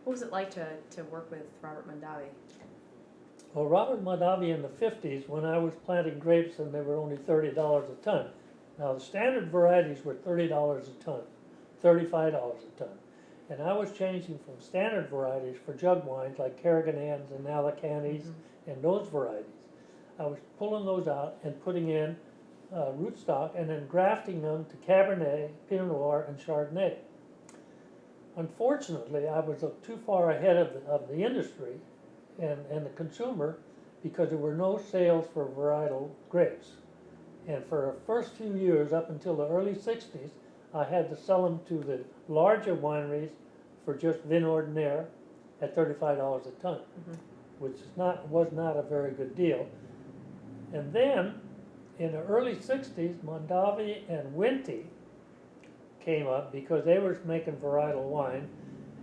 What was it like to work with Robert Mondavi? Well, Robert Mondavi in the 50s, when I was planting grapes and they were only $30 a ton. Now the standard varieties were $30 a ton, $35 a ton. And I was changing from standard varieties for jug wines like Carriganans and Alicantes and those varieties. I was pulling those out and putting in rootstock and then grafting them to Cabernet, Pinot Noir, and Chardonnay. Unfortunately, I was too far ahead of the industry and the consumer because there were no sales for varietal grapes. And for the first few years, up until the early 60s, I had to sell them to the larger wineries for just vin ordinaire at $35 a ton, which was not a very good deal. And then, in the early 60s, Mondavi and Winty came up because they were making varietal wine.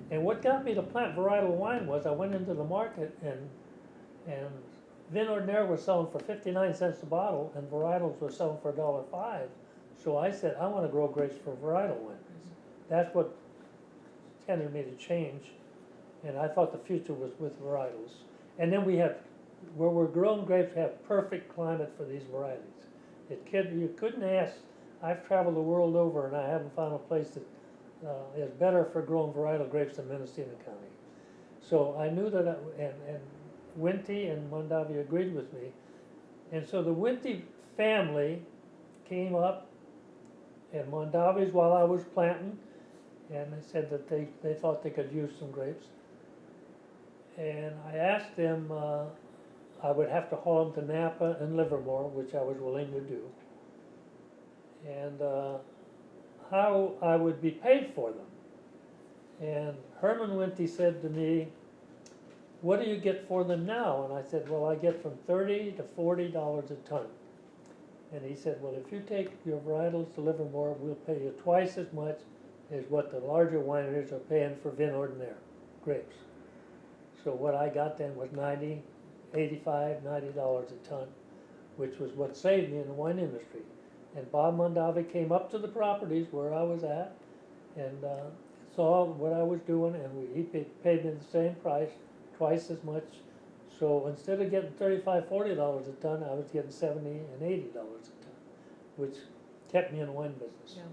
And what got me to plant varietal wine was I went into the market and vin ordinaire was selling for 59 cents a bottle and varietals were selling for $1.05. So I said, I want to grow grapes for varietal wineries. That's what tended me to change. And I thought the future was with varietals. And then we have, where we're growing grapes, have perfect climate for these varieties. You couldn't ask. I've traveled the world over and I haven't found a place that is better for growing varietal grapes than Mendocino County. So I knew that, and Winty and Mondavi agreed with me. And so the Winty family came up, and Mondavi's while I was planting, and they said that they thought they could use some grapes. And I asked them, I would have to haul them to Napa and Livermore, which I was willing to do, and how I would be paid for them. And Herman Winty said to me, what do you get for them now? And I said, well, I get from $30 to $40 a ton. And he said, well, if you take your varietals to Livermore, we'll pay you twice as much as what the larger wineries are paying for vin ordinaire grapes. So what I got then was $85, $90 a ton, which was what saved me in the wine industry. And Bob Mondavi came up to the properties where I was at and saw what I was doing, and he paid me the same price, twice as much. So instead of getting $35, $40 a ton, I was getting $70 and $80 a ton, which kept me in the wine business. Yeah.